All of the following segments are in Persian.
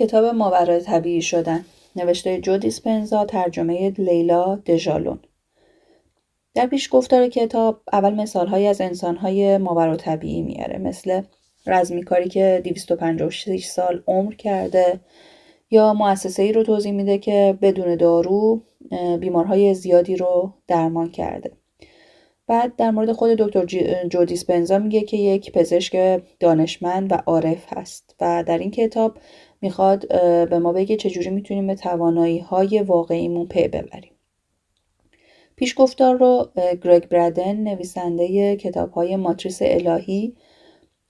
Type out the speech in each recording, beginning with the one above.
کتاب ماورای طبیعی شدن، نوشته جو دیسپنزا، ترجمه لیلا دژالون. در پیشگفتار کتاب اول مثالهایی از انسانهای ماورای طبیعی میاره، مثل رزمیکاری که 256 سال عمر کرده، یا مؤسسه‌ای رو توضیح میده که بدون دارو بیمارهای زیادی رو درمان کرده. بعد در مورد خود دکتر جو دیسپنزا میگه که یک پزشک دانشمند و عارف هست و در این کتاب میخواد به ما بگه چجوری میتونیم به توانایی‌های واقعیمون پی ببریم. پیشگفتار رو گرگ برادن، نویسنده کتاب‌های ماتریس الهی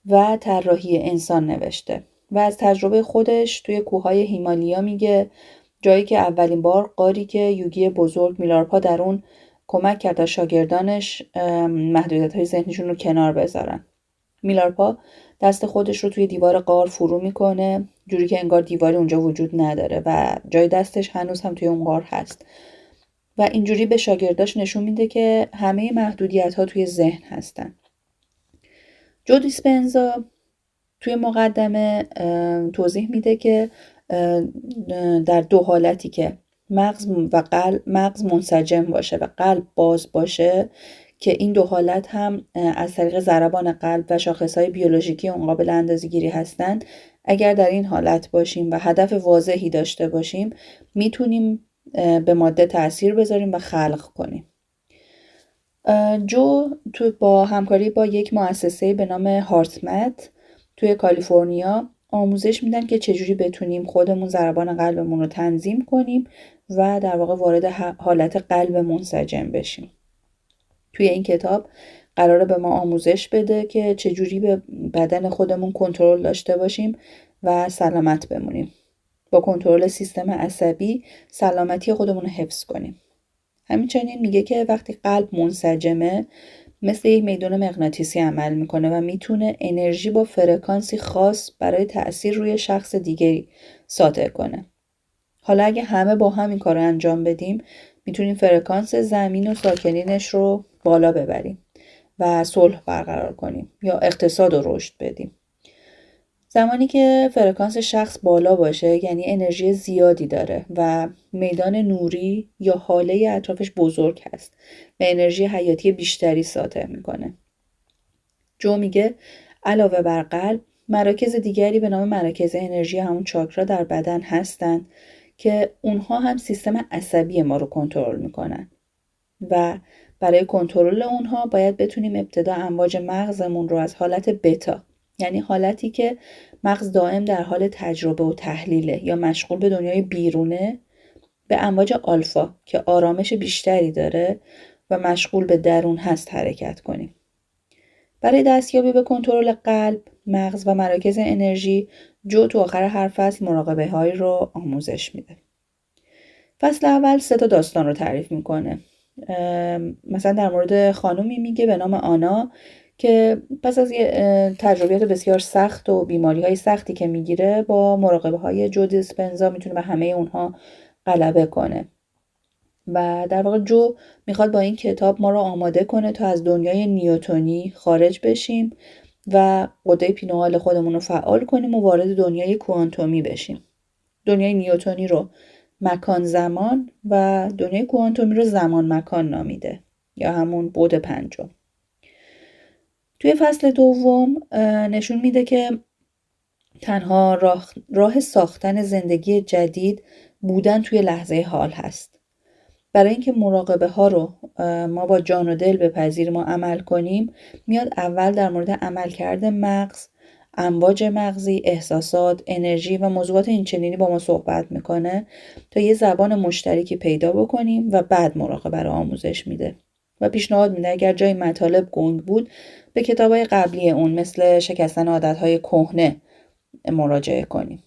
و طراحی انسان، نوشته و از تجربه خودش توی کوههای هیمالیا میگه، جایی که اولین بار غاری که یوگی بزرگ میلارپا در اون کمک کرد تا شاگردانش محدودیت‌های ذهنیشون رو کنار بذارن. میلارپا دست خودش رو توی دیوار غار فرو میکنه، جوری که انگار دیواری اونجا وجود نداره و جای دستش هنوز هم توی اون غار هست و اینجوری به شاگرداش نشون میده که همه محدودیت‌ها توی ذهن هستن. جو دیسپنزا توی مقدمه توضیح میده که در دو حالتی که مغز منسجم باشه و قلب باز باشه، که این دو حالت هم از طریق ضربان قلب و شاخصهای بیولوژیکی اون قابل اندازه‌گیری هستند. اگر در این حالت باشیم و هدف واضحی داشته باشیم، میتونیم به ماده تأثیر بذاریم و خلق کنیم. جو با همکاری با یک مؤسسه به نام هارتمت توی کالیفرنیا آموزش میدن که چجوری بتونیم خودمون ضربان قلبمون رو تنظیم کنیم و در واقع وارد حالت قلب منسجم بشیم. توی این کتاب قراره به ما آموزش بده که چجوری به بدن خودمون کنترل داشته باشیم و سلامت بمونیم. با کنترل سیستم عصبی سلامتی خودمون رو حفظ کنیم. همینچنین میگه که وقتی قلب منسجمه، مثل یک میدان مغناطیسی عمل میکنه و میتونه انرژی با فرکانسی خاص برای تأثیر روی شخص دیگری ساطع کنه. حالا اگه همه با هم این کار رو انجام بدیم، میتونیم فرکانس زمین و ساکنینش رو بالا ببریم و صلح برقرار کنیم یا اقتصاد رو رشد بدیم. زمانی که فرکانس شخص بالا باشه، یعنی انرژی زیادی داره و میدان نوری یا حاله اطرافش بزرگ هست و انرژی حیاتی بیشتری ساطع میکنه. جو میگه علاوه بر قلب، مراکز دیگری به نام مراکز انرژی، همون چاکرا، در بدن هستن که اونها هم سیستم عصبی ما رو کنترل میکنن و برای کنترل اونها باید بتونیم ابتدا امواج مغزمون رو از حالت بتا، یعنی حالتی که مغز دائم در حال تجربه و تحلیله یا مشغول به دنیای بیرونه، به امواج آلفا که آرامش بیشتری داره و مشغول به درون هست حرکت کنیم. برای دستیابی به کنترل قلب، مغز و مراکز انرژی، جو تو آخر هر فصل مراقبه هایی رو آموزش میده. فصل اول 3 داستان رو تعریف میکنه. مثلا در مورد خانومی میگه به نام آنا که پس از تجربیات بسیار سخت و بیماری‌های سختی که میگیره، با مراقبه‌های جو دیسپنزا میتونه به همه اونها غلبه کنه. و در واقع جو میخواد با این کتاب ما رو آماده کنه تا از دنیای نیوتنی خارج بشیم و قدرت پینوال خودمون رو فعال کنیم و وارد دنیای کوانتومی بشیم. دنیای نیوتنی رو مکان زمان و دنیای کوانتومی رو زمان مکان نامیده، یا همون بعد پنجم. توی فصل دوم نشون میده که تنها راه ساختن زندگی جدید بودن توی لحظه حال هست. برای اینکه مراقبه ها رو ما با جان و دل بپذیریم و عمل کنیم، میاد اول در مورد عملکرد مغز، امواج مغزی، احساسات، انرژی و موضوعات اینچنینی با ما صحبت میکنه تا یه زبان مشترکی پیدا بکنیم و بعد مراقبه رو آموزش میده و پیشنهاد میده اگر جای مطالب گنگ بود به کتابای قبلی اون مثل شکستن عادتهای کهنه مراجعه کنیم.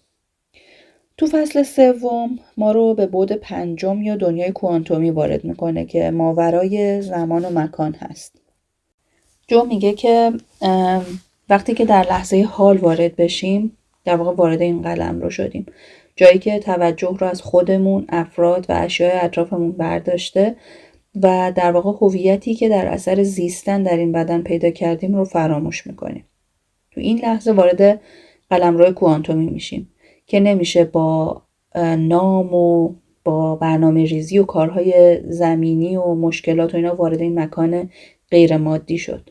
تو فصل سوم ما رو به بعد پنجم یا دنیای کوانتومی وارد میکنه که ماورای زمان و مکان هست. جو میگه که وقتی که در لحظه حال وارد بشیم، در واقع وارد این قلم رو شدیم، جایی که توجه رو از خودمون، افراد و اشیاء اطرافمون برداشته و در واقع هویتی که در اثر زیستن در این بدن پیدا کردیم رو فراموش میکنیم. تو این لحظه وارد قلمرو کوانتومی میشیم که نمیشه با نام و با برنامه ریزی و کارهای زمینی و مشکلات و اینا وارد این مکان غیر مادی شد.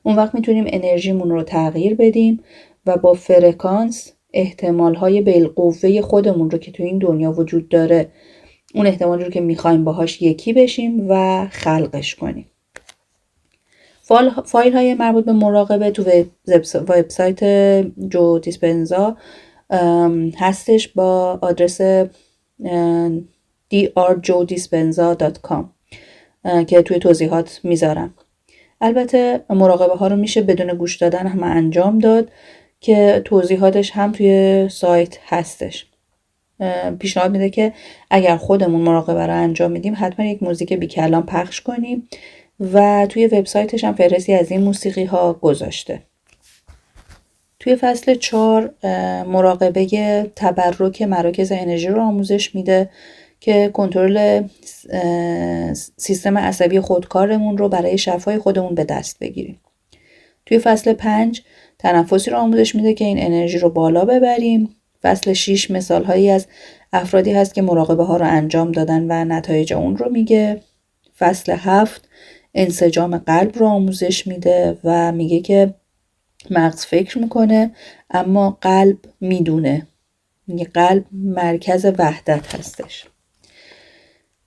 اون وقت میتونیم انرژیمون رو تغییر بدیم و با فرکانس احتمالهای بالقوه خودمون رو که تو این دنیا وجود داره، اون احتمالی رو که میخوایم باهاش یکی بشیم و خلقش کنیم. فایل های مربوط به مراقبه تو وبسایت جو دیسپنزا هستش با آدرس drjodispenza.com که توی توضیحات میذارم. البته مراقبه ها رو میشه بدون گوش دادن هم انجام داد که توضیحاتش هم توی سایت هستش. پیشنهاد میده که اگر خودمون مراقبه رو انجام میدیم حتما یک موزیک بی کلام پخش کنیم و توی وبسایتش هم فهرستی از این موسیقی ها گذاشته. توی فصل 4 مراقبه تبرک مراکز انرژی رو آموزش میده که کنترل سیستم عصبی خودکارمون رو برای شفای خودمون به دست بگیریم. توی فصل 5 تنفسی رو آموزش میده که این انرژی رو بالا ببریم. فصل 6 مثال هایی از افرادی هست که مراقبه ها رو انجام دادن و نتایج اون رو میگه. فصل 7 انسجام قلب رو آموزش میده و میگه که مغز فکر میکنه اما قلب میدونه. قلب مرکز وحدت هستش.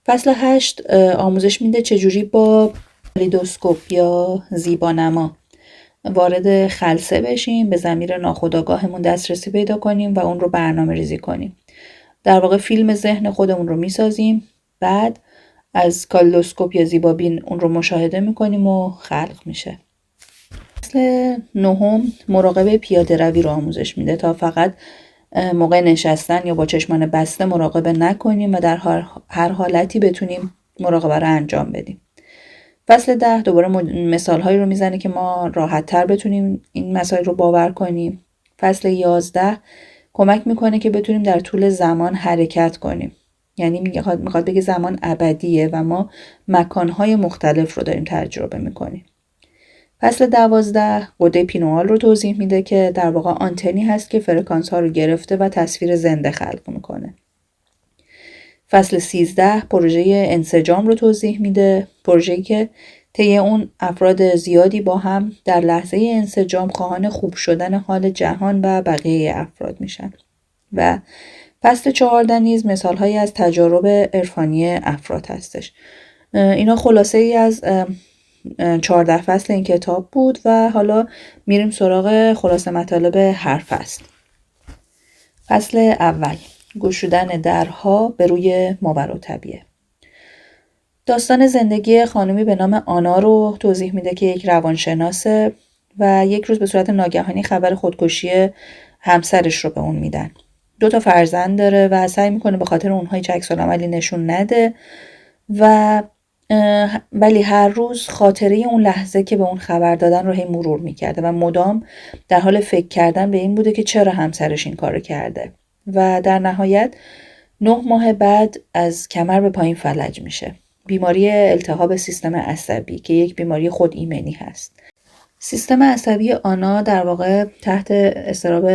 فصل 8 آموزش میده چجوری با لیدوسکوپ یا زیبانما وارد خلسه بشیم، به ضمیر ناخودآگاهمون دسترسی پیدا کنیم و اون رو برنامه ریزی کنیم. در واقع فیلم ذهن خودمون رو میسازیم، بعد از کالدوسکوپ یا زیبابین اون رو مشاهده میکنیم و خلق میشه. فصل 9 مراقبه پیاده روی رو آموزش میده تا فقط موقع نشستن یا با چشمان بسته مراقبه نکنیم و در هر حالتی بتونیم مراقبه رو انجام بدیم. فصل 10 دوباره مثال هایی رو میزنه که ما راحت تر بتونیم این مسائل رو باور کنیم. فصل 11 کمک میکنه که بتونیم در طول زمان حرکت کنیم. یعنی میخواد بگه زمان ابدیه و ما مکانهای مختلف رو داریم تجربه میکنیم. فصل 12 غده پینوال رو توضیح میده که در واقع آنتنی هست که فرکانس ها رو گرفته و تصویر زنده خلق میکنه. فصل 13 پروژه انسجام رو توضیح میده، پروژه‌ای که طی اون افراد زیادی با هم در لحظه انسجام خواهان خوب شدن حال جهان و بقیه افراد میشن. و فصل 14 نیز مثالهایی از تجارب عرفانی افراد هستش. اینا خلاصه ای از 14 فصل این کتاب بود و حالا میریم سراغ خلاصه مطالب هر فصل. فصل اول، گشودن درها به روی ماوراءالطبیعه. داستان زندگی خانمی به نام آنا رو توضیح میده که یک روانشناسه و یک روز به صورت ناگهانی خبر خودکشی همسرش رو به اون میدن. 2 فرزند داره و سعی میکنه به خاطر اونها هیچ عکس‌العملی نشون نده و ولی هر روز خاطره اون لحظه که به اون خبر دادن رو هی مرور میکرده و مدام در حال فکر کردن به این بوده که چرا همسرش این کارو کرده و در نهایت 9 ماه بعد از کمر به پایین فلج میشه. بیماری التهاب سیستم عصبی که یک بیماری خود ایمنی هست. سیستم عصبی آنا در واقع تحت اضطراب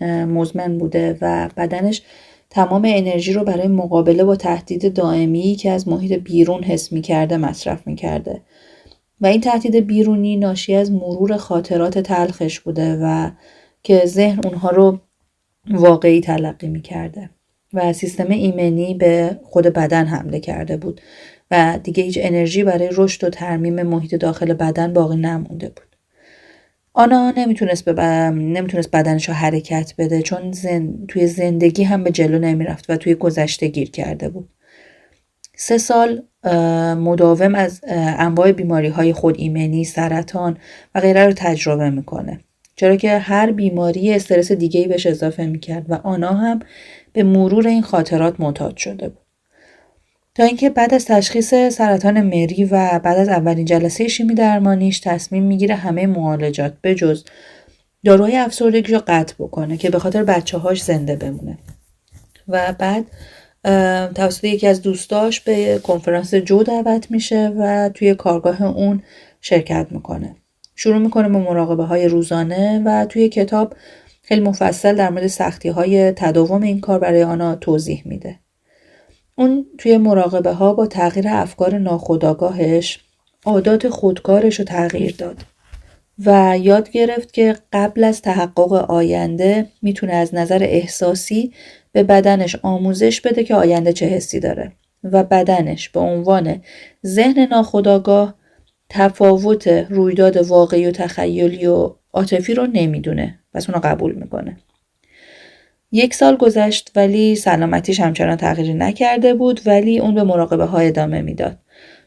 مزمن بوده و بدنش تمام انرژی رو برای مقابله با تهدید دائمی که از محیط بیرون حس می‌کرده مصرف می‌کرده و این تهدید بیرونی ناشی از مرور خاطرات تلخش بوده و که ذهن اونها رو واقعی تلقی می‌کرده و سیستم ایمنی به خود بدن حمله کرده بود و دیگه هیچ انرژی برای رشد و ترمیم محیط داخل بدن باقی نمونده بود. آنا نمیتونست بدنش رو حرکت بده چون توی زندگی هم به جلو نمیرفت و توی گذشته گیر کرده بود. 3 سال مداوم از انواع بیماری‌های خود ایمنی، سرطان و غیره رو تجربه میکنه. چرا که هر بیماری استرس دیگه‌ای بهش اضافه میکرد و آنا هم به مرور این خاطرات معتاد شده بود. تا اینکه بعد از تشخیص سرطان مری و بعد از اولین جلسه شیمی درمانیش تصمیم میگیره همه معالجات به جز داروهای افسردگی رو قطع بکنه که به خاطر بچه‌هاش زنده بمونه. و بعد توسط یکی از دوستاش به کنفرانس جو دعوت میشه و توی کارگاه اون شرکت میکنه. شروع میکنه به مراقبه های روزانه و توی کتاب خیلی مفصل در مورد سختی‌های تداوم این کار برای آنا توضیح میده. اون توی مراقبه ها با تغییر افکار ناخودآگاهش عادات خودکارش رو تغییر داد و یاد گرفت که قبل از تحقق آینده میتونه از نظر احساسی به بدنش آموزش بده که آینده چه حسی داره و بدنش به عنوان ذهن ناخودآگاه تفاوت رویداد واقعی و تخیلی و عاطفی رو نمیدونه، پس اونو قبول میکنه. 1 سال گذشت ولی سلامتیش همچنان تغییری نکرده بود، ولی اون به مراقبه ها ادامه میداد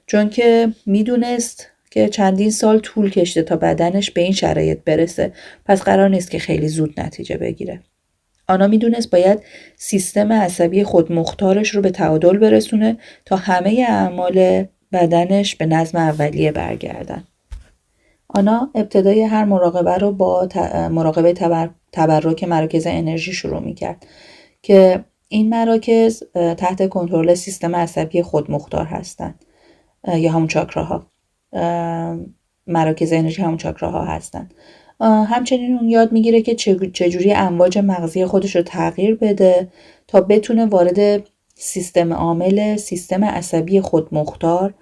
چون که میدونست که چندین سال طول کشیده تا بدنش به این شرایط برسه، پس قرار نیست که خیلی زود نتیجه بگیره. آنا میدونست باید سیستم عصبی خودمختارش رو به تعادل برسونه تا همه اعمال بدنش به نظم اولیه برگردن. آنا ابتدای هر مراقبه رو با مراقبه تبرک مراکز انرژی شروع میکرد که این مراکز تحت کنترل سیستم عصبی خودمختار هستند یا همون چاکراها. مراکز انرژی همون چاکراها هستند. همچنین اون یاد میگیره که چجوری امواج مغزی خودش رو تغییر بده تا بتونه وارد سیستم عامل سیستم عصبی خودمختار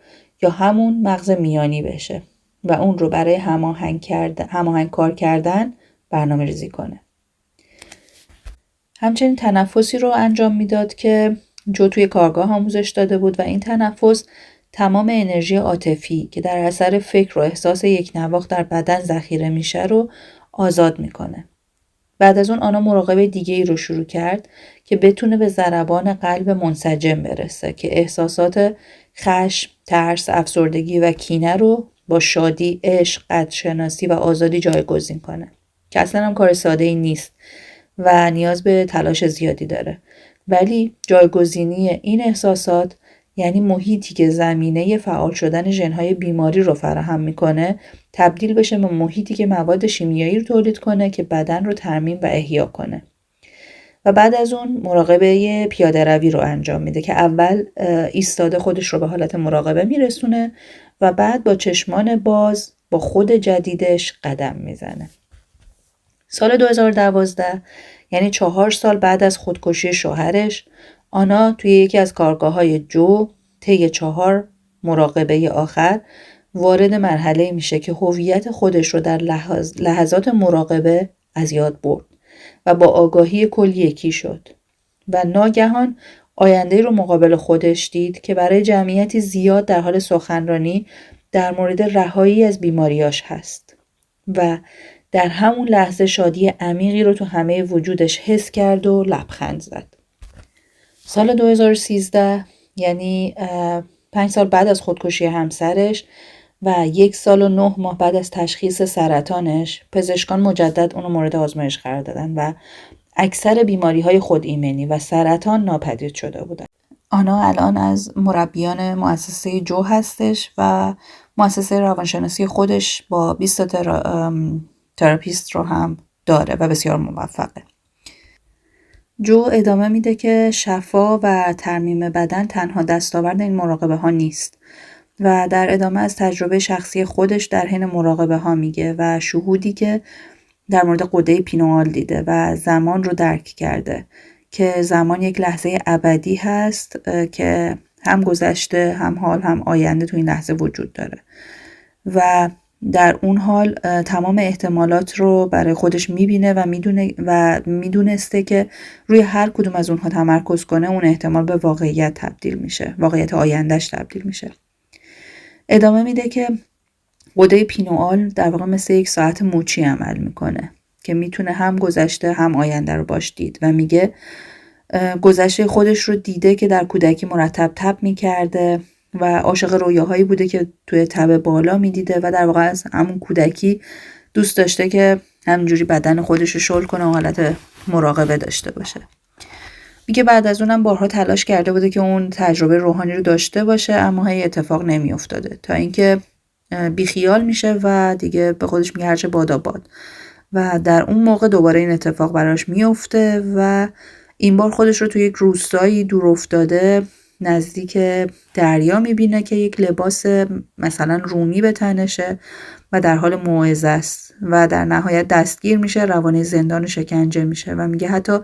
یا همون مغز میانی بشه و اون رو برای هماهنگ کار کردن برنامه ریزی کنه. همچنین تنفسی رو انجام میداد که جو توی کارگاه آموزش داده بود و این تنفس تمام انرژی عاطفی که در اثر فکر و احساس یک نواخت در بدن ذخیره میشه رو آزاد میکنه. بعد از اون آنا مراقبه دیگه ای رو شروع کرد که بتونه به ضربان قلب منسجم برسه که احساسات خشم، ترس، افسردگی و کینه رو با شادی، عشق، قدرشناسی و آزادی جایگزین کنه که اصلا هم کار ساده ای نیست و نیاز به تلاش زیادی داره، ولی جایگزینی این احساسات یعنی محیطی که زمینه فعال شدن ژن‌های بیماری رو فراهم میکنه تبدیل بشه به محیطی که مواد شیمیایی رو تولید کنه که بدن رو ترمیم و احیا کنه. و بعد از اون مراقبه پیاده روی رو انجام میده که اول ایستاده خودش رو به حالت مراقبه میرسونه و بعد با چشمان باز با خود جدیدش قدم میزنه. سال 2012 یعنی 4 سال بعد از خودکشی شوهرش، آنا توی یکی از کارگاه‌های جو طی 4 مراقبه آخر وارد مرحله میشه که هویت خودش رو در لحظات مراقبه از یاد برد و با آگاهی کل یکی شد و ناگهان آینده رو مقابل خودش دید که برای جمعیتی زیاد در حال سخنرانی در مورد رهایی از بیماریاش هست و در همون لحظه شادی عمیقی رو تو همه وجودش حس کرد و لبخند زد. سال 2013 یعنی 5 سال بعد از خودکشی همسرش و 1 سال و 9 ماه بعد از تشخیص سرطانش، پزشکان مجدد اونو مورد آزمایش قرار دادن و اکثر بیماری‌های خود ایمنی و سرطان ناپدید شده بودن. آنا الان از مربیان مؤسسه جو هستش و مؤسسه روانشناسی خودش با 20 تراپیست رو هم داره و بسیار موفقه. جو ادامه میده که شفا و ترمیم بدن تنها دستاورد این مراقبه ها نیست و در ادامه از تجربه شخصی خودش در حین مراقبه ها میگه و شهودی که در مورد غده پینوآل دیده و زمان رو درک کرده که زمان یک لحظه ابدی هست که هم گذشته، هم حال، هم آینده تو این لحظه وجود داره و در اون حال تمام احتمالات رو برای خودش میبینه و میدونسته که روی هر کدوم از اونها تمرکز کنه اون احتمال به واقعیت تبدیل میشه، واقعیت آیندهش تبدیل میشه. ادامه میده که غده پینوآل در واقع مثل یک ساعت موچی عمل میکنه که میتونه هم گذشته هم آینده رو باش دید و میگه گذشته خودش رو دیده که در کودکی مرتب تب میکرده و عاشق رویاهایی بوده که توی تب بالا میدیده و در واقع از همون کودکی دوست داشته که همینجوری بدن خودش رو شل کنه و حالت مراقبه داشته باشه. میگه بعد از اونم بارها تلاش کرده بوده که اون تجربه روحانی رو داشته باشه اما هیچ اتفاق نمی افتاده تا اینکه بیخیال میشه و دیگه به خودش میگه هرچه باد و در اون موقع دوباره این اتفاق براش میفته و این بار خودش رو توی یک روستایی دور افتاده نزدیک دریا میبینه که یک لباس مثلا رومی به تنشه و در حال موعظه است و در نهایت دستگیر میشه، روانه زندان و شکنجه میشه و میگه حتی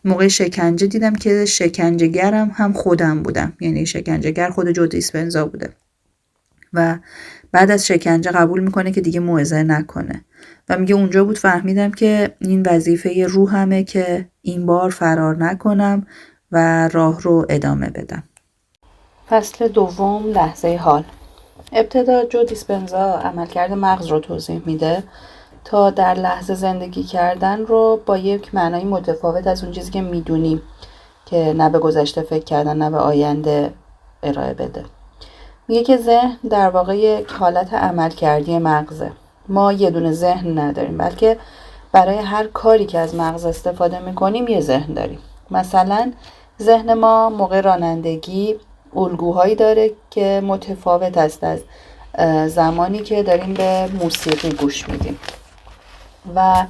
موقع شکنجه دیدم که شکنجهگرم هم خودم بودم، یعنی شکنجهگر خود جو دیسپنزا بوده و بعد از شکنجه قبول میکنه که دیگه موعظه نکنه و میگه اونجا بود فهمیدم که این وظیفه روحمه که این بار فرار نکنم و راه رو ادامه بدم. فصل دوم، لحظه حال. ابتدا جو دیسپنزا عملکرد مغز رو توضیح میده تا در لحظه زندگی کردن رو با یک معنای متفاوت از اون چیزی که میدونیم که نه به گذشته فکر کردن نه به آینده ارائه بده. میگه که ذهن در واقع یک حالت عملکردی مغزه. ما یه دونه ذهن نداریم، بلکه برای هر کاری که از مغز استفاده میکنیم یه ذهن داریم. مثلا ذهن ما موقع رانندگی الگوهایی داره که متفاوت است از زمانی که داریم به موسیقی گوش میدیم و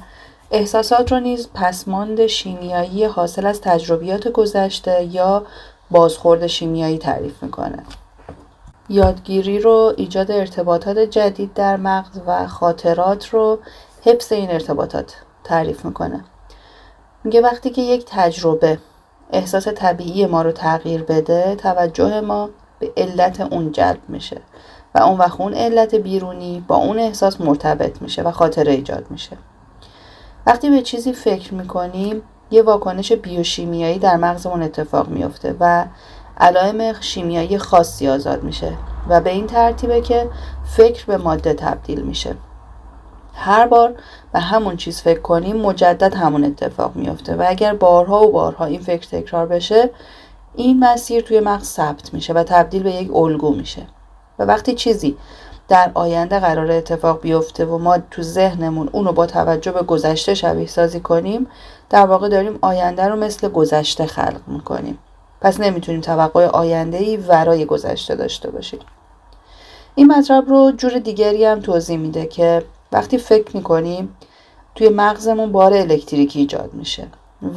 احساسات رو نیز پسماند شیمیایی حاصل از تجربیات گذشته یا بازخورد شیمیایی تعریف میکنه. یادگیری رو ایجاد ارتباطات جدید در مغز و خاطرات رو حفظ این ارتباطات تعریف میکنه. میگه وقتی که یک تجربه احساس طبیعی ما رو تغییر بده، توجه ما به علت اون جلب میشه و اون وقت اون علت بیرونی با اون احساس مرتبط میشه و خاطره ایجاد میشه. وقتی به چیزی فکر میکنیم یه واکنش بیوشیمیایی در مغزمون اتفاق میفته و علائم شیمیایی خاصی آزاد میشه و به این ترتیبه که فکر به ماده تبدیل میشه. هر بار به همون چیز فکر کنیم مجدد همون اتفاق میفته و اگر بارها و بارها این فکر تکرار بشه، این مسیر توی مغز ثبت میشه و تبدیل به یک الگو میشه و وقتی چیزی در آینده قراره اتفاق بیفته و ما تو ذهنمون اونو با توجه به گذشته شبیه سازی کنیم، در واقع داریم آینده رو مثل گذشته خلق میکنیم. پس نمیتونیم توقع آینده‌ای ورای گذشته داشته باشیم. این مطلب رو جور دیگری هم توضیح میده که وقتی فکر میکنیم توی مغزمون بار الکتریکی ایجاد میشه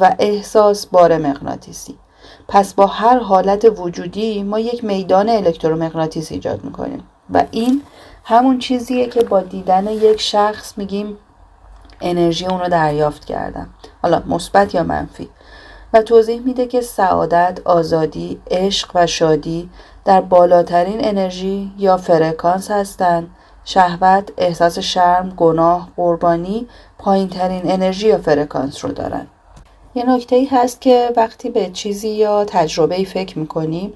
و احساس بار مغناطیسی. پس با هر حالت وجودی ما یک میدان الکترومغناطیسی ایجاد میکنیم و این همون چیزیه که با دیدن یک شخص میگیم انرژی اون رو دریافت کردم، حالا مثبت یا منفی. و توضیح میده که سعادت، آزادی، عشق و شادی در بالاترین انرژی یا فرکانس هستند. شهوت، احساس شرم، گناه، قربانی پایین ترین انرژی یا فرکانس رو دارن. یه نکته‌ای هست که وقتی به چیزی یا تجربه‌ای فکر میکنیم،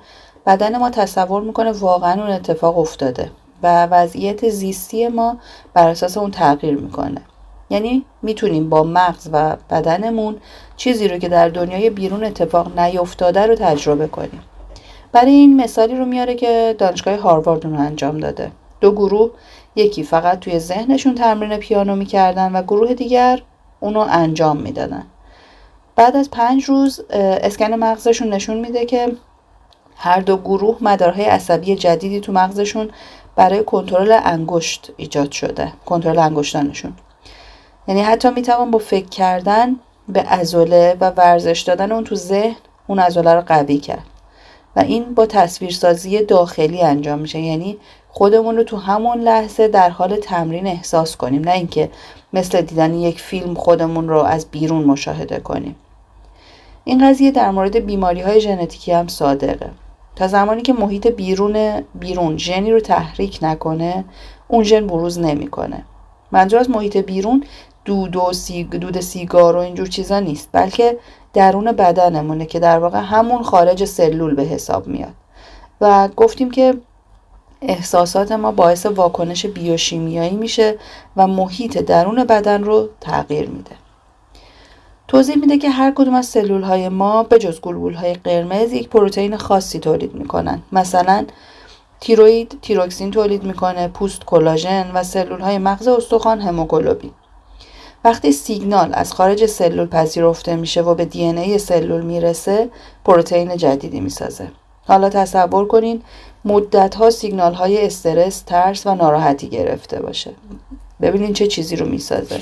بدن ما تصور میکنه واقعا اون اتفاق افتاده و وضعیت زیستی ما بر اساس اون تغییر میکنه. یعنی میتونیم با مغز و بدنمون چیزی رو که در دنیای بیرون اتفاق نیفتاده رو تجربه کنیم. برای این مثالی رو میاره که دانشگاه هاروارد اون انجام داده. 2 گروه، یکی فقط توی ذهنشون تمرین پیانو میکردن و گروه دیگر اونو انجام میدادن. بعد از 5 روز اسکن مغزشون نشون میده که هر 2 گروه مدارهای عصبی جدیدی تو مغزشون برای کنترل انگشت ایجاد شده، کنترل انگشتانشون. یعنی حتی میتوان با فکر کردن به عضله و ورزش دادن اون تو ذهن اون عضله رو قوی کرد و این با تصویرسازی داخلی انجام میشه. یعنی خودمون رو تو همون لحظه در حال تمرین احساس کنیم، نه اینکه مثل دیدن یک فیلم خودمون رو از بیرون مشاهده کنیم. این قضیه در مورد بیماری‌های ژنتیکی هم صادقه. تا زمانی که محیط بیرون ژنی رو تحریک نکنه، اون ژن بروز نمیکنه. منظور از محیط بیرون دود سیگار و اینجور چیزا نیست، بلکه درون بدنمونه که در واقع همون خارج سلول به حساب میاد. و گفتیم که احساسات ما باعث واکنش بیوشیمیایی میشه و محیط درون بدن رو تغییر میده. توضیح میده که هر کدوم از سلول‌های ما به جز گلبول‌های قرمز یک پروتئین خاصی تولید میکنن. مثلا تیروئید تیروکسین تولید میکنه، پوست کلاژن و سلول‌های مغز استخوان هموگلوبین. وقتی سیگنال از خارج سلول پذیرفته میشه و به دی ان ای سلول میرسه، پروتئین جدیدی میسازه. حالا تصور کنین مدت‌ها سیگنال‌های استرس، ترس و ناراحتی گرفته باشه. ببینین چه چیزی رو میسازه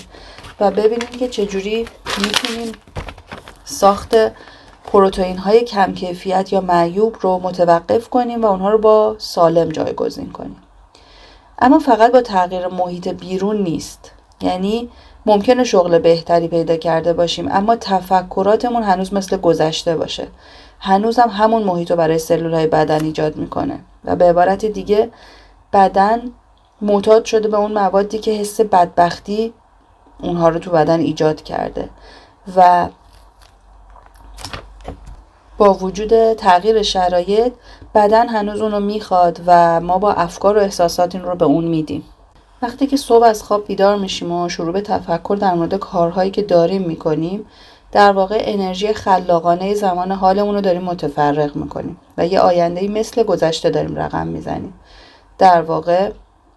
و ببینین که چجوری میتونیم ساخت پروتئین های کم کیفیت یا معیوب رو متوقف کنیم و اونها رو با سالم جایگزین کنیم. اما فقط با تغییر محیط بیرون نیست. یعنی ممکنه شغل بهتری پیدا کرده باشیم اما تفکراتمون هنوز مثل گذشته باشه. هنوز هم همون محیط رو برای سلولهای بدن ایجاد میکنه و به عبارت دیگه بدن معتاد شده به اون موادی که حس بدبختی اونها رو تو بدن ایجاد کرده و با وجود تغییر شرایط بدن هنوز اون رو میخواد و ما با افکار و احساسات این رو به اون میدیم. وقتی که صبح از خواب بیدار میشیم و شروع به تفکر در مورد کارهایی که داریم میکنیم، در واقع انرژی خلاقانه زمان حالمون رو داریم متفرق میکنیم و یه آینده‌ای مثل گذشته داریم رقم میزنیم. در واقع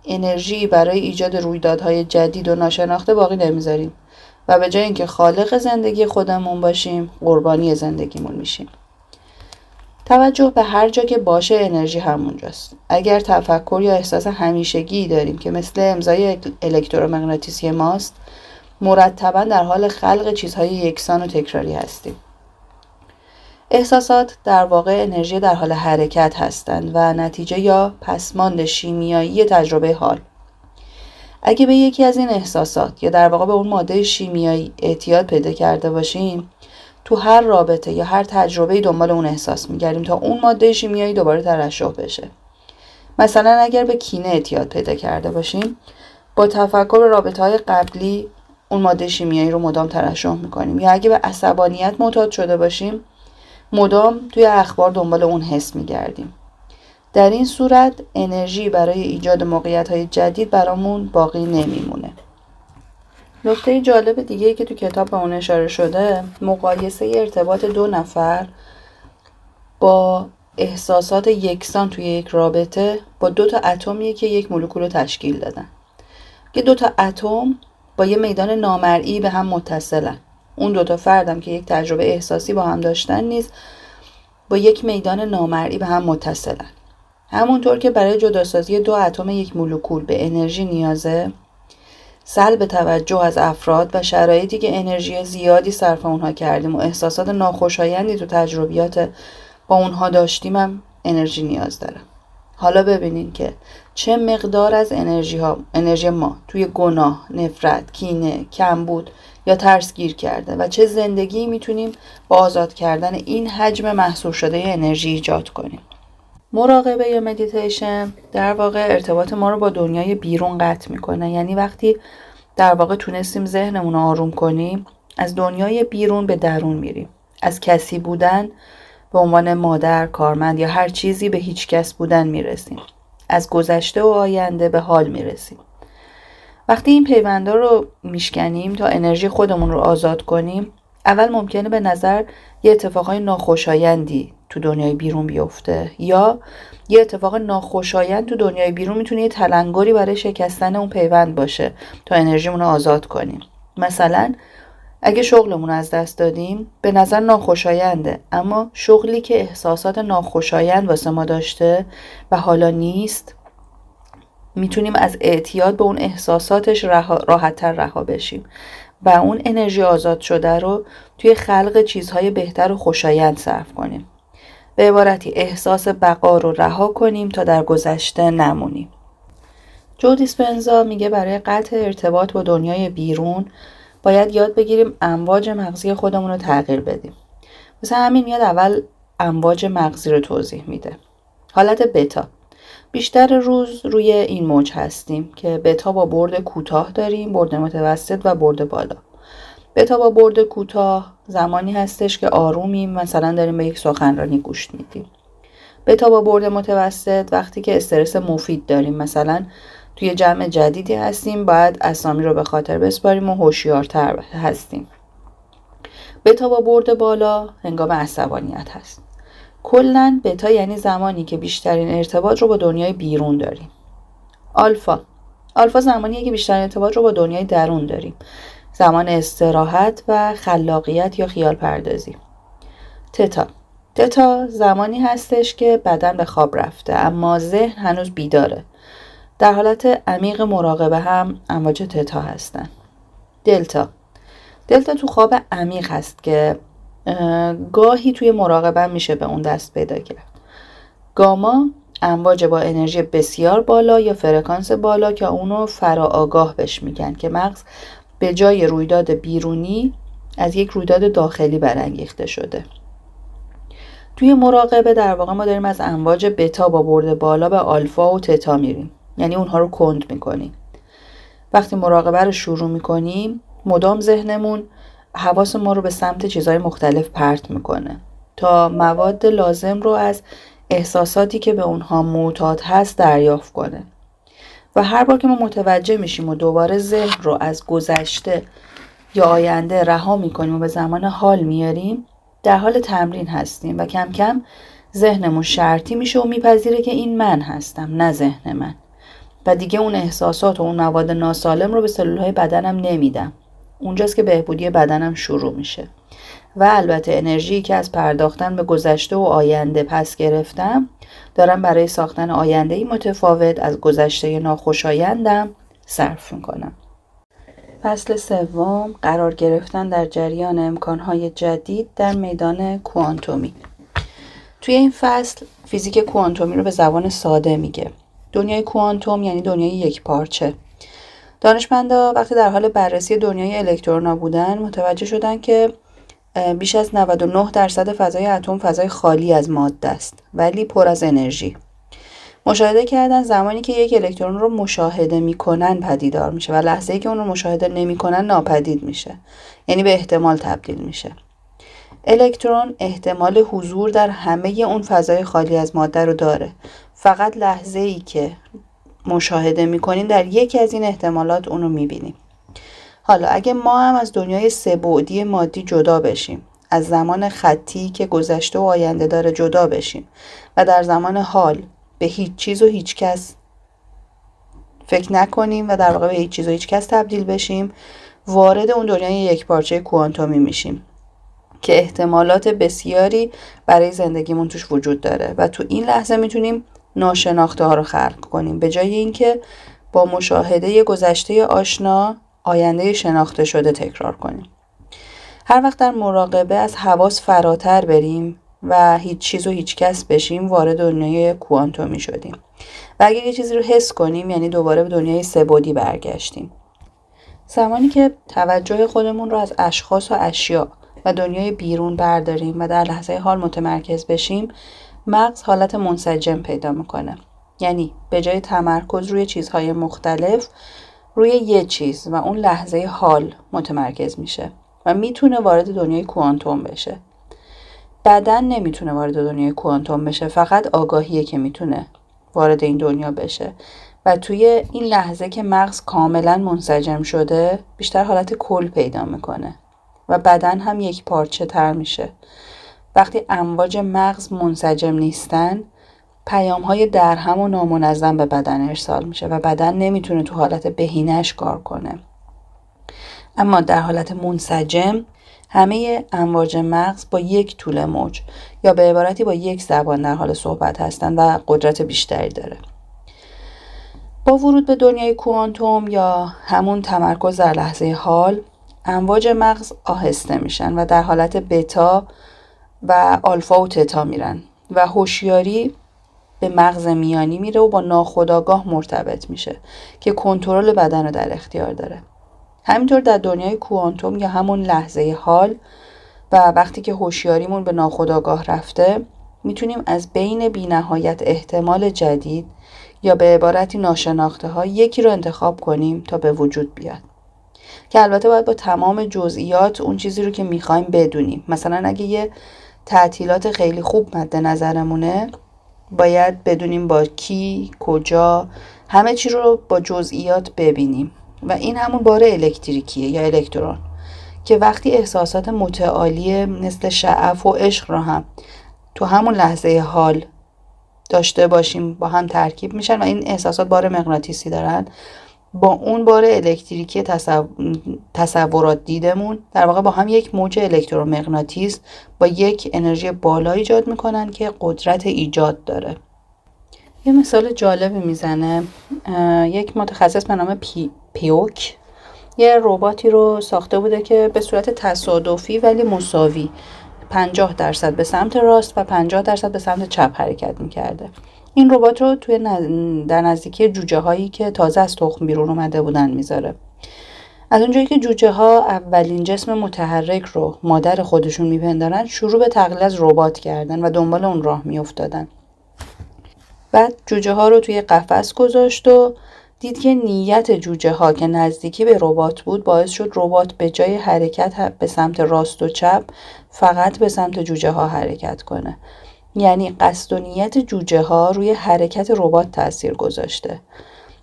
انرژی برای ایجاد رویدادهای جدید و ناشناخته باقی نمیذاریم و به جای اینکه خالق زندگی خودمون باشیم، قربانی زندگیمون میشیم. توجه به هر جا که باشه انرژی همونجاست. اگر تفکر یا احساس همیشگی داریم که مثل امضای الکترومغناطیسی ماست، مرتبا در حال خلق چیزهای یکسان و تکراری هستیم. احساسات در واقع انرژی در حال حرکت هستند و نتیجه یا پسماند شیمیایی تجربه حال. اگه به یکی از این احساسات یا در واقع به اون ماده شیمیایی اعتیاد پیدا کرده باشیم، تو هر رابطه یا هر تجربه‌ای دنبال اون احساس می‌گردیم تا اون ماده شیمیایی دوباره ترشح بشه. مثلا اگر به کینه اعتیاد پیدا کرده باشیم، با تفکر به رابطه‌های قبلی اون ماده شیمیایی رو مدام ترشح می‌کنیم. یا اگه به عصبانیت معتاد شده باشیم، مدام توی اخبار دنبال اون حس می‌گردیم. در این صورت انرژی برای ایجاد موقعیت‌های جدید برامون باقی نمیمونه. نکته جالب دیگه‌ای که تو کتاب به اون اشاره شده، مقایسه ارتباط دو نفر با احساسات یکسان توی یک رابطه با دو تا اتمیه که یک مولکول رو تشکیل دادن. که دو تا اتم با یه میدان نامرئی به هم متصلن. اون دو تا فردم که یک تجربه احساسی با هم داشتن نیز با یک میدان نامرئی به هم متصلن. همونطور که برای جداسازی دو اتم یک مولکول به انرژی نیازه، سلب توجه از افراد و شرایطی که انرژی زیادی صرف اونها کردیم و احساسات ناخوشایندی تو تجربیات با اونها داشتیم هم انرژی نیاز داره. حالا ببینین که چه مقدار از انرژی ما توی گناه، نفرت، کینه، کمبود یا ترس گیر کرده و چه زندگی میتونیم با آزاد کردن این حجم محصور شده انرژی ایجاد کنیم. مراقبه یا مدیتیشن در واقع ارتباط ما رو با دنیای بیرون قطع میکنه. یعنی وقتی در واقع تونستیم ذهنمون رو آروم کنیم، از دنیای بیرون به درون میریم. از کسی بودن به عنوان مادر، کارمند یا هر چیزی به هیچ کس بودن میرسیم. از گذشته و آینده به حال میرسیم. وقتی این پیوندا رو میشکنیم تا انرژی خودمون رو آزاد کنیم، اول ممکنه به نظر یه اتفاقای ناخوشایندی تو دنیای بیرون بیفته یا یه اتفاق ناخوشایند تو دنیای بیرون میتونه یه تلنگری برای شکستن اون پیوند باشه تا انرژیمون رو آزاد کنیم. مثلا اگه شغلمون از دست دادیم، به نظر ناخوشاینده، اما شغلی که احساسات ناخوشایند واسه ما داشته و حالا نیست، میتونیم از اعتیاد به اون احساساتش راحت‌تر رها بشیم و اون انرژی آزاد شده رو توی خلق چیزهای بهتر و خوشایند صرف کنیم. به عبارتی احساس بقا رو رها کنیم تا در گذشته نمونیم. جو دیسپنزا میگه برای قطع ارتباط با دنیای بیرون باید یاد بگیریم امواج مغزی خودمون رو تغییر بدیم. مثلا همین میاد اول امواج مغزی رو توضیح میده. حالت بتا. بیشتر روز روی این موج هستیم که بتا با برد کوتاه داریم، برد متوسط و برد بالا. بتا با برد کوتاه زمانی هستش که آرومیم، مثلا داریم به یک سخنرانی گوش میدیم. بتا با برد متوسط وقتی که استرس مفید داریم، مثلا توی جمع جدیدی هستیم، باید اسامی رو به خاطر بسپاریم و هوشیارتر هستیم. بتا با برد بالا هنگام عصبانیت هست. کلاً بتا یعنی زمانی که بیشترین ارتباط رو با دنیای بیرون داریم. آلفا زمانیه که بیشترین ارتباط رو با دنیای درون داریم. زمان استراحت و خلاقیت یا خیال پردازی. تتا زمانی هستش که بدن به خواب رفته اما ذهن هنوز بیداره. در حالت عمیق مراقبه هم امواج تتا هستن. دلتا تو خواب عمیق هست که گاهی توی مراقبه میشه به اون دست پیدا کرد. گاما امواج با انرژی بسیار بالا یا فرکانس بالا که اونو فراآگاه بهش میگن، که مغز به جای رویداد بیرونی از یک رویداد داخلی برانگیخته شده. توی مراقبه در واقع ما داریم از امواج بتا با برد بالا به آلفا و تتا میریم، یعنی اونها رو کند میکنیم. وقتی مراقبه رو شروع میکنیم مدام ذهنمون حواس ما رو به سمت چیزهای مختلف پرت میکنه تا مواد لازم رو از احساساتی که به اونها معتاد هست دریافت کنه. و هر بار که ما متوجه میشیم و دوباره ذهن رو از گذشته یا آینده رها میکنیم و به زمان حال میاریم، در حال تمرین هستیم و کم کم ذهنمون شرطی میشه و میپذیره که این من هستم نه ذهن من، و دیگه اون احساسات و اون مواد ناسالم رو به سلولهای بدنم نمیدم. اونجاست که بهبودی بدنم شروع میشه. و البته انرژی که از پرداختن به گذشته و آینده پس گرفتم دارم برای ساختن آینده‌ای متفاوت از گذشته ناخوشایندم صرف میکنم. فصل سوم، قرار گرفتن در جریان امکانهای جدید در میدان کوانتومی. توی این فصل فیزیک کوانتومی رو به زبان ساده میگه. دنیای کوانتوم یعنی دنیای یک پارچه. دانشمندا وقتی در حال بررسی دنیای الکترونا بودن متوجه شدن که بیش از 99% فضای اتم فضای خالی از ماده است ولی پر از انرژی. مشاهده کردن زمانی که یک الکترون رو مشاهده میکنن پدیدار میشه و لحظه‌ای که اون رو مشاهده نمیکنن ناپدید میشه، یعنی به احتمال تبدیل میشه. الکترون احتمال حضور در همه اون فضای خالی از ماده رو داره، فقط لحظه‌ای که مشاهده میکنیم در یکی از این احتمالات اون رو میبینیم. حالا اگه ما هم از دنیای سه بعدی مادی جدا بشیم، از زمان خطی که گذشته و آینده داره جدا بشیم و در زمان حال به هیچ چیز و هیچ کس فکر نکنیم و در واقع به هیچ چیز و هیچ کس تبدیل بشیم، وارد اون دنیای یک پارچه کوانتومی میشیم که احتمالات بسیاری برای زندگیمون توش وجود داره و تو این لحظه میتونیم ناشناخته ها رو خلق کنیم به جای اینکه با مشاهده گذشته آشنا آینده شناخته شده تکرار کنیم. هر وقت در مراقبه از حواس فراتر بریم و هیچ چیز و هیچ کس بشیم وارد دنیای کوانتومی شدیم و اگه یه چیزی رو حس کنیم یعنی دوباره به دنیای سه بعدی برگشتیم. زمانی که توجه خودمون رو از اشخاص و اشیا و دنیای بیرون برداریم و در لحظه حال متمرکز بشیم، مغز حالت منسجم پیدا میکنه، یعنی به جای تمرکز روی چیزهای مختلف روی یه چیز و اون لحظه حال متمرکز میشه و میتونه وارد دنیای کوانتوم بشه. بدن نمیتونه وارد دنیای کوانتوم بشه، فقط آگاهیه که میتونه وارد این دنیا بشه و توی این لحظه که مغز کاملا منسجم شده بیشتر حالت کل پیدا میکنه و بدن هم یک پارچه تر میشه. وقتی امواج مغز منسجم نیستن پیام‌های درهم و نامنظم به بدن ارسال میشه و بدن نمیتونه تو حالت بهینه‌اش کار کنه. اما در حالت منسجم همه امواج مغز با یک طول موج یا به عبارتی با یک زبان در حال صحبت هستن و قدرت بیشتری داره. با ورود به دنیای کوانتوم یا همون تمرکز در لحظه حال، امواج مغز آهسته میشن و در حالت بتا و آلفا و تتا میرن و هوشیاری به مغز میانی میره و با ناخودآگاه مرتبط میشه که کنترل بدن رو در اختیار داره. همینطور در دنیای کوانتوم یا همون لحظه حال و وقتی که هوشیاریمون به ناخودآگاه رفته میتونیم از بین بی‌نهایت احتمال جدید یا به عبارتی ناشناخته ها یکی رو انتخاب کنیم تا به وجود بیاد، که البته باید با تمام جزئیات اون چیزی رو که میخوایم بدونیم. مثلا اگه یه تعطیلات خیلی خوب مد نظرمونه باید بدونیم با کی، کجا، همه چی رو با جزئیات ببینیم و این همون بار الکتریکیه یا الکترون که وقتی احساسات متعالی مثل شعف و عشق رو هم تو همون لحظه حال داشته باشیم با هم ترکیب میشن و این احساسات بار مغناطیسی دارن، با اون بار الکتریکی تصورات دیدمون در واقع با هم یک موج الکترومغناطیس با یک انرژی بالا ایجاد میکنن که قدرت ایجاد داره. یه مثال جالبی میزنه. یک متخصص به نام پیوک یه رباتی رو ساخته بوده که به صورت تصادفی ولی مساوی 50% به سمت راست و 50% به سمت چپ حرکت میکرده. این ربات رو در نزدیکی جوجه هایی که تازه از تخم بیرون اومده بودن میذاره. از اونجایی که جوجه ها اولین جسم متحرک رو مادر خودشون میپندارن، شروع به تقلید از ربات کردن و دنبال اون راه میافتادن. بعد جوجه ها رو توی قفس گذاشت و دید که نیت جوجه ها که نزدیکی به ربات بود باعث شد ربات به جای حرکت به سمت راست و چپ فقط به سمت جوجه ها حرکت کنه. یعنی قصد و نیت جوجه ها روی حرکت ربات تأثیر گذاشته.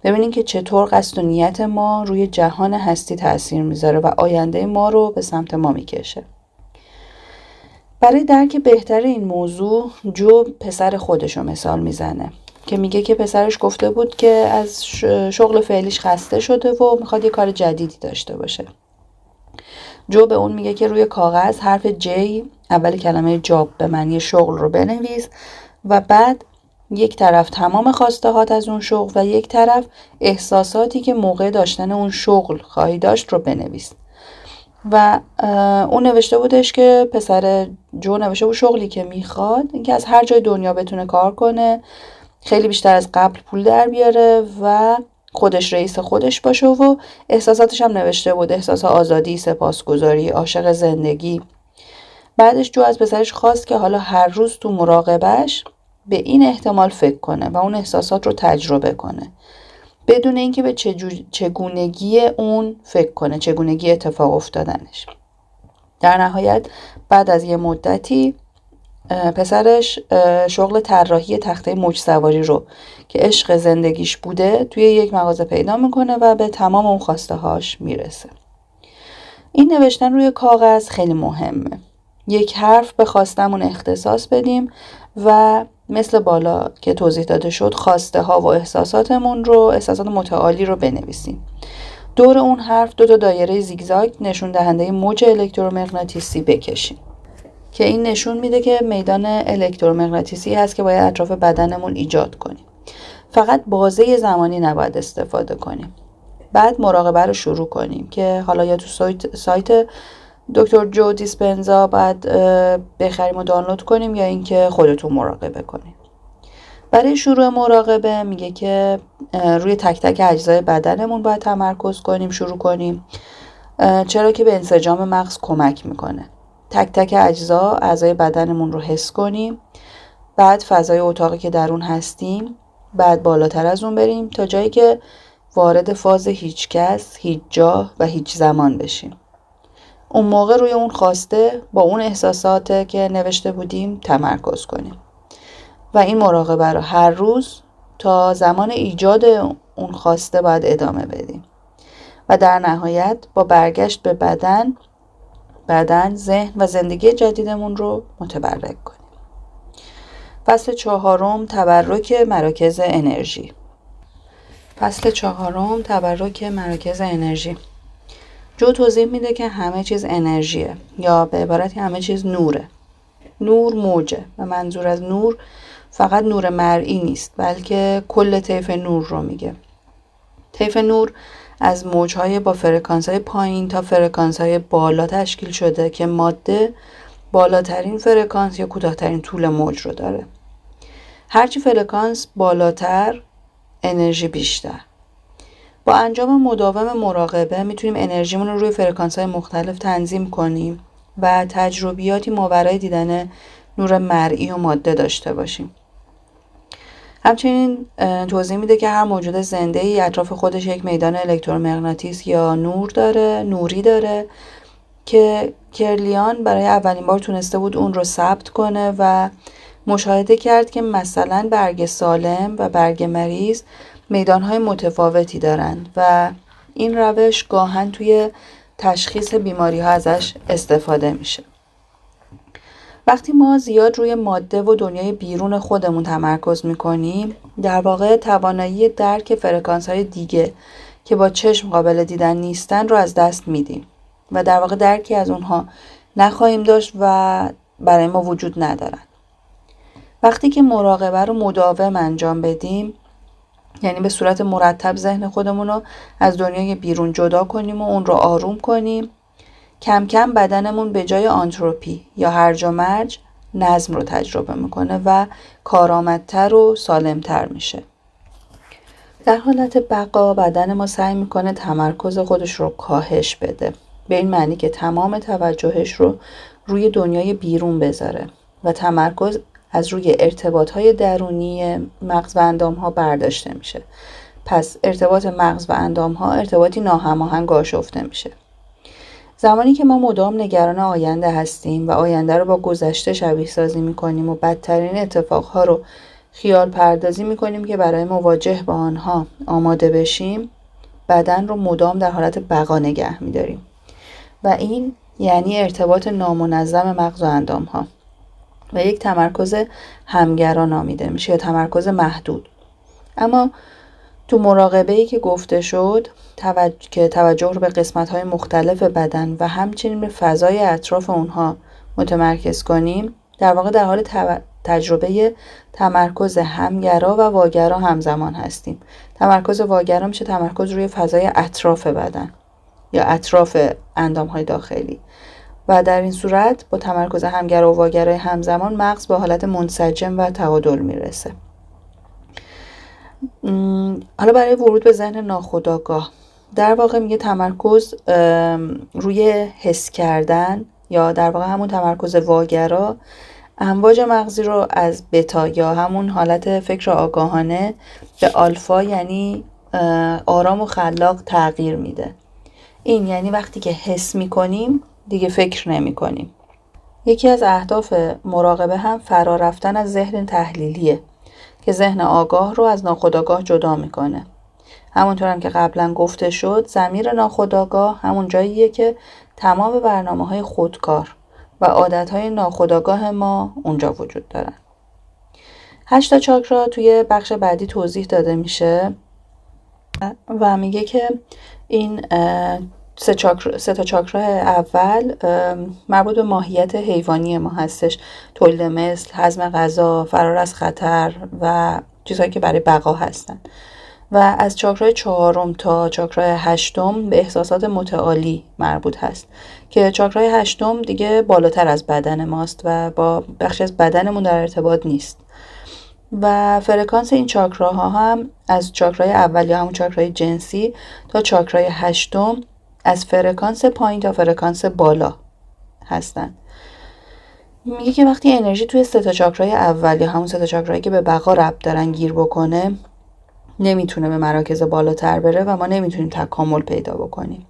ببینین که چطور قصد و نیت ما روی جهان هستی تأثیر میذاره و آینده ما رو به سمت ما میکشه. برای درک بهتر این موضوع، جو پسر خودش رو مثال میزنه که میگه که پسرش گفته بود که از شغل فعلیش خسته شده و میخواد یه کار جدیدی داشته باشه. جو به اون میگه که روی کاغذ حرف جی، اول کلمه جاب به معنی شغل، رو بنویس و بعد یک طرف تمام خواسته هات از اون شغل و یک طرف احساساتی که موقع داشتن اون شغل خواهی داشت رو بنویس. و اون نوشته بودش که پسر جو نوشته بود شغلی که میخواد اینکه از هر جای دنیا بتونه کار کنه، خیلی بیشتر از قبل پول در بیاره و خودش رئیس خودش باشه. و احساساتش هم نوشته بود احساس آزادی، سپاسگزاری، عاشق زندگی. بعدش جو از پسرش خواست که حالا هر روز تو مراقبهش به این احتمال فکر کنه و اون احساسات رو تجربه کنه بدون اینکه به چگونگی اون فکر کنه، چگونگی اتفاق افتادنش. در نهایت بعد از یه مدتی پسرش شغل طراحی تخته موج سواری رو که عشق زندگیش بوده توی یک مغازه پیدا میکنه و به تمام اون خواسته هاش میرسه. این نوشتن روی کاغذ خیلی مهمه. یک حرف به خواستمون اختصاص بدیم و مثل بالا که توضیح داده شد خواسته ها و احساساتمون رو، احساسات متعالی رو بنویسیم. دور اون حرف 2 دایره زیگزاگ نشون دهنده موج الکترومغناطیسی بکشیم که این نشون میده که میدان الکترومغناطیسی هست که باید اطراف بدنمون ایجاد کنیم. فقط بازه زمانی نباید استفاده کنیم. بعد مراقبه رو شروع کنیم که حالا یا تو سایت دکتر جو دیسپنزا باید بخریم و دانلود کنیم یا اینکه خودتون مراقبه کنیم. برای شروع مراقبه میگه که روی تک تک اجزای بدنمون باید تمرکز کنیم، شروع کنیم، چرا که به انسجام مغز کمک میکنه. تک تک اعضای بدنمون رو حس کنیم، بعد فضای اتاقی که در اون هستیم، بعد بالاتر از اون بریم تا جایی که وارد فاز هیچ کس، هیچ جا و هیچ زمان بشیم. اون موقع روی اون خواسته با اون احساسات که نوشته بودیم تمرکز کنیم و این مراقبه رو هر روز تا زمان ایجاد اون خواسته باید ادامه بدیم و در نهایت با برگشت به بدن، ذهن و زندگی جدیدمون رو متبرک کنیم. فصل 4 تبرک مراکز انرژی. فصل 4 تبرک مراکز انرژی. جو توضیح میده که همه چیز انرژیه، یا به عبارتی همه چیز نوره. نور موجه و منظور از نور فقط نور مرئی نیست، بلکه کل طیف نور رو میگه. طیف نور از موجهای با فرکانس‌های پایین تا فرکانس‌های بالا تشکیل شده که ماده بالاترین فرکانس یا کوتاه‌ترین طول موج رو داره. هرچی فرکانس بالاتر، انرژی بیشتر. با انجام مداوم مراقبه میتونیم انرژیمون رو روی فرکانس‌های مختلف تنظیم کنیم و تجربیاتی ماورای دیدن نور مرئی و ماده داشته باشیم. همچنین توضیح میده که هر موجود زنده‌ای اطراف خودش یک میدان الکترومغناطیس یا نوری داره که کرلیان برای اولین بار تونسته بود اون رو ثبت کنه و مشاهده کرد که مثلا برگ سالم و برگ مریض میدانهای متفاوتی دارند و این روش گاهن توی تشخیص بیماری ها ازش استفاده میشه. وقتی ما زیاد روی ماده و دنیای بیرون خودمون تمرکز میکنیم، در واقع توانایی درک فرکانس های دیگه که با چشم قابل دیدن نیستن رو از دست میدیم و در واقع درکی از اونها نخواهیم داشت و برای ما وجود ندارن. وقتی که مراقبه رو مداوم انجام بدیم، یعنی به صورت مرتب ذهن خودمون رو از دنیای بیرون جدا کنیم و اون رو آروم کنیم، کم کم بدنمون به جای آنتروپی یا هرج و مرج نظم رو تجربه میکنه و کارآمدتر و سالمتر میشه. در حالت بقا بدن ما سعی میکنه تمرکز خودش رو کاهش بده، به این معنی که تمام توجهش رو روی دنیای بیرون بذاره و تمرکز از روی ارتباطهای درونی مغز و اندامها برداشته میشه. پس ارتباط مغز و اندامها ارتباطی ناهماهنگ آشفته میشه. زمانی که ما مدام نگران آینده هستیم و آینده رو با گذشته شبیه سازی میکنیم و بدترین اتفاقها رو خیال پردازی میکنیم که برای مواجه با آنها آماده بشیم، بدن رو مدام در حالت بقا نگه میداریم و این یعنی ارتباط نامنظم مغز و اندامها و یک تمرکز همگرا نامیده میشه یا تمرکز محدود. اما تو مراقبه‌ای که گفته شد که توجه رو به قسمت‌های مختلف بدن و همچنین به فضای اطراف اونها متمرکز کنیم، در واقع در حال تجربه تمرکز همگرا و واگرا همزمان هستیم. تمرکز واگرا میشه تمرکز روی فضای اطراف بدن یا اطراف اندام‌های داخلی و در این صورت با تمرکز همگرا و واگرای همزمان مغز به حالت منسجم و تعادل میرسه. حالا برای ورود به ذهن ناخودآگاه، در واقع میگه تمرکز روی حس کردن یا در واقع همون تمرکز واگرا امواج مغزی رو از بتا یا همون حالت فکر آگاهانه به آلفا یعنی آرام و خلاق تغییر میده. این یعنی وقتی که حس میکنیم دیگه فکر نمی کنیم. یکی از اهداف مراقبه هم فرا رفتن از ذهن تحلیلیه که ذهن آگاه رو از ناخودآگاه جدا میکنه. همونطور هم که قبلا گفته شد، ضمیر ناخودآگاه همون جاییه که تمام برنامه‌های خودکار و عادت‌های ناخودآگاه ما اونجا وجود دارن. 8 چاکرا توی بخش بعدی توضیح داده میشه و میگه که این سه تا چاکرا اول مربوط به ماهیت حیوانی ما هستش، تولید مثل، هضم غذا، فرار از خطر و چیزهایی که برای بقا هستن. و از چاکرای 4 تا چاکرای 8 به احساسات متعالی مربوط هست که چاکرای 8 دیگه بالاتر از بدن ماست و با بخشی از بدنمون در ارتباط نیست و فرکانس این چاکراها هم از چاکرای اول یا همون چاکرای جنسی تا چاکرای 8 از فرکانس پایین تا فرکانس بالا هستن. میگه که وقتی انرژی توی 3 چاکرای اول یا همون 3 چاکرایی که به بقا ربط دارن گیر بکنه، نمیتونه به مراکز بالاتر بره و ما نمیتونیم تکامل پیدا بکنیم.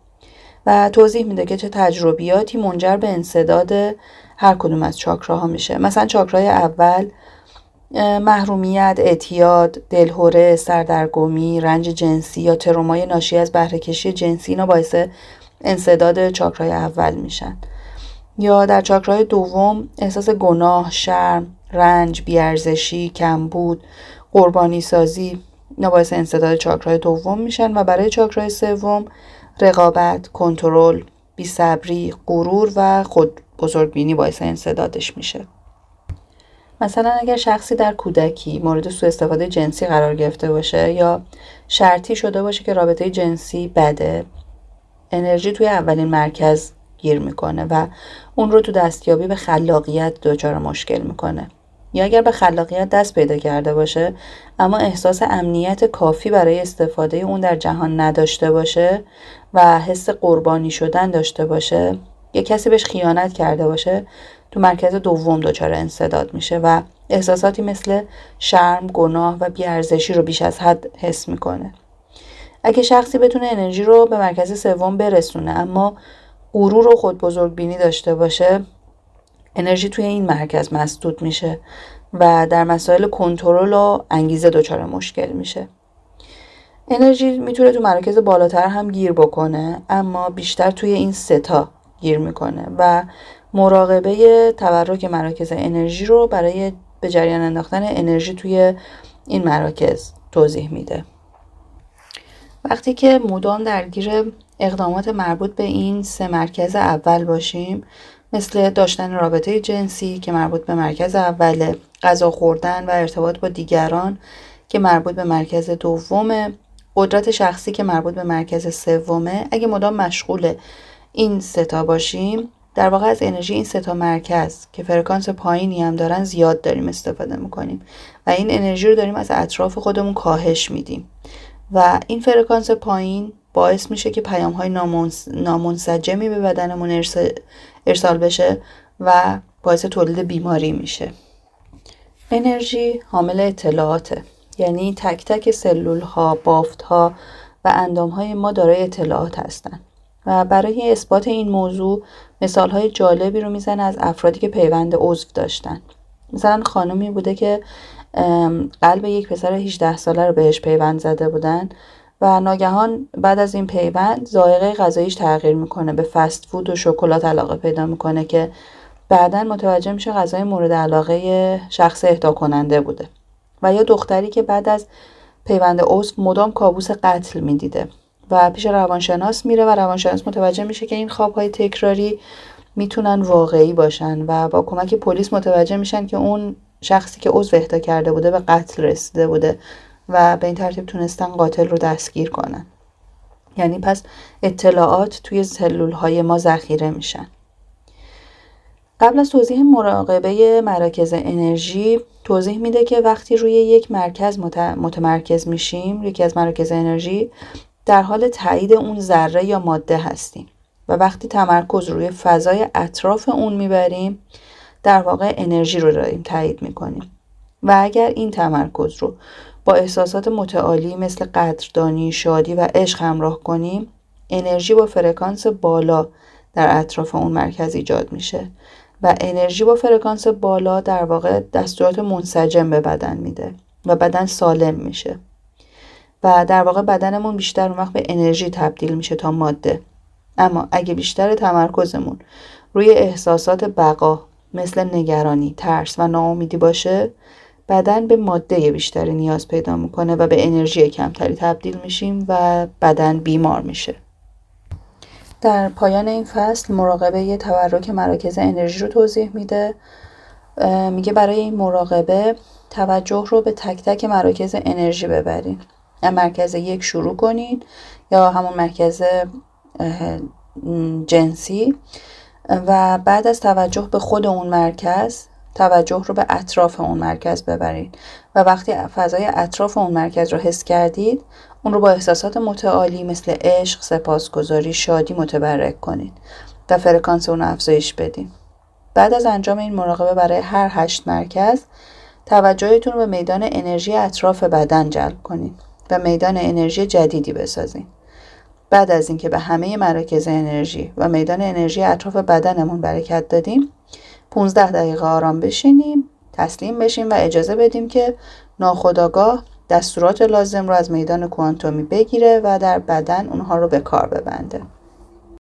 و توضیح میده که چه تجربیاتی منجر به انسداد هر کدوم از چاکراها میشه. مثلا چاکرای اول محرومیت، اعتیاد، دلهره، سردرگمی، رنج جنسی یا ترومای ناشی از بهره‌کشی جنسی اینا باعث انسداد چاکرای اول میشن. یا در چاکرای دوم احساس گناه، شرم، رنج، بی‌ارزشی، کمبود، قربانی سازی اینا باعث انسداد چاکرای دوم میشن و برای چاکرای سوم رقابت، کنترل، بی‌صبری، غرور و خود بزرگبینی باعث انسدادش میشه. مثلا اگر شخصی در کودکی مورد سوء استفاده جنسی قرار گرفته باشه یا شرطی شده باشه که رابطه جنسی بده، انرژی توی اولین مرکز گیر میکنه و اون رو تو دستیابی به خلاقیت دچار مشکل میکنه. یا اگر به خلاقیت دست پیدا کرده باشه اما احساس امنیت کافی برای استفاده اون در جهان نداشته باشه و حس قربانی شدن داشته باشه، یا کسی بهش خیانت کرده باشه، تو مرکز دوم دچار انسداد میشه و احساساتی مثل شرم، گناه و بی‌ارزشی رو بیش از حد حس میکنه. اگه شخصی بتونه انرژی رو به مرکز سوم برسونه اما غرور و خود بزرگبینی داشته باشه، انرژی توی این مرکز مسدود میشه و در مسائل کنترل و انگیزه دچار مشکل میشه. انرژی میتونه تو مراکز بالاتر هم گیر بکنه اما بیشتر توی این 3 گیر میکنه و مراقبه تبرک مراکز انرژی رو برای به جریان انداختن انرژی توی این مراکز توضیح میده. وقتی که مدام درگیر اقدامات مربوط به این 3 مرکز اول باشیم، مثل داشتن رابطه جنسی که مربوط به مرکز اوله، غذا خوردن و ارتباط با دیگران که مربوط به مرکز دومه، قدرت شخصی که مربوط به مرکز سومه، اگه مدام مشغول این ستا باشیم، در واقع از انرژی این ستا مرکز که فرکانس پایینی هم دارن زیاد داریم استفاده میکنیم و این انرژی رو داریم از اطراف خودمون کاهش میدیم و این فرکانس پایین باعث میشه که پیام‌های نامنسجمی به بدنمون ارسال بشه و باعث تولید بیماری میشه. انرژی حامل اطلاعاته، یعنی تک تک سلول‌ها، بافت‌ها و اندام‌های ما دارای اطلاعات هستن و برای اثبات این موضوع مثال‌های جالبی رو میزنه از افرادی که پیوند عضو داشتن. مثلا خانمی بوده که قلب یک پسر 18 ساله رو بهش پیوند زده بودن و ناگهان بعد از این پیوند ذائقه غذاییش تغییر میکنه، به فست فود و شکلات علاقه پیدا میکنه که بعداً متوجه میشه غذای مورد علاقه شخص اهدا کننده بوده. و یا دختری که بعد از پیوند عضو مدام کابوس قتل میدیده و پیش روانشناس میره و روانشناس متوجه میشه که این خوابهای تکراری میتونن واقعی باشن و با کمک پلیس متوجه میشن که اون شخصی که عضو اهدا کرده بوده به قتل رسیده بوده و به این ترتیب تونستن قاتل رو دستگیر کنن. یعنی پس اطلاعات توی سلول‌های ما ذخیره میشن. قبل از توضیح مراقبه مراکز انرژی توضیح میده که وقتی روی یک مرکز متمرکز میشیم، یکی از مراکز انرژی، در حال تایید اون ذره یا ماده هستیم و وقتی تمرکز روی فضای اطراف اون میبریم در واقع انرژی رو داریم تایید میکنیم و اگر این تمرکز رو با احساسات متعالی مثل قدردانی، شادی و عشق همراه کنیم، انرژی با فرکانس بالا در اطراف اون مرکز ایجاد میشه و انرژی با فرکانس بالا در واقع دستورات منسجم به بدن میده و بدن سالم میشه و در واقع بدنمون بیشتر اون وقت به انرژی تبدیل میشه تا ماده. اما اگه بیشتر تمرکزمون روی احساسات بقا مثل نگرانی، ترس و ناامیدی باشه، بدن به ماده بیشتری نیاز پیدا میکنه و به انرژی کمتری تبدیل میشیم و بدن بیمار میشه. در پایان این فصل مراقبه تورک مراکز انرژی رو توضیح میده. میگه برای این مراقبه توجه رو به تک تک مراکز انرژی ببرین. مرکز 1 شروع کنین یا همون مرکز جنسی و بعد از توجه به خود اون مرکز توجه رو به اطراف اون مرکز ببرید و وقتی فضای اطراف اون مرکز رو حس کردید اون رو با احساسات متعالی مثل عشق، سپاسگزاری، شادی متبرک کنید و فرکانس اون رو افزایش بدین. بعد از انجام این مراقبه برای هر 8 مرکز توجهتون رو به میدان انرژی اطراف بدن جلب کنید و میدان انرژی جدیدی بسازین. بعد از اینکه به همه مراکز انرژی و میدان انرژی اطراف بدنمون برکت دادیم 15 دقیقه آرام بشینیم، تسلیم بشیم و اجازه بدیم که ناخودآگاه دستورات لازم رو از میدان کوانتومی بگیره و در بدن اونها رو به کار ببنده.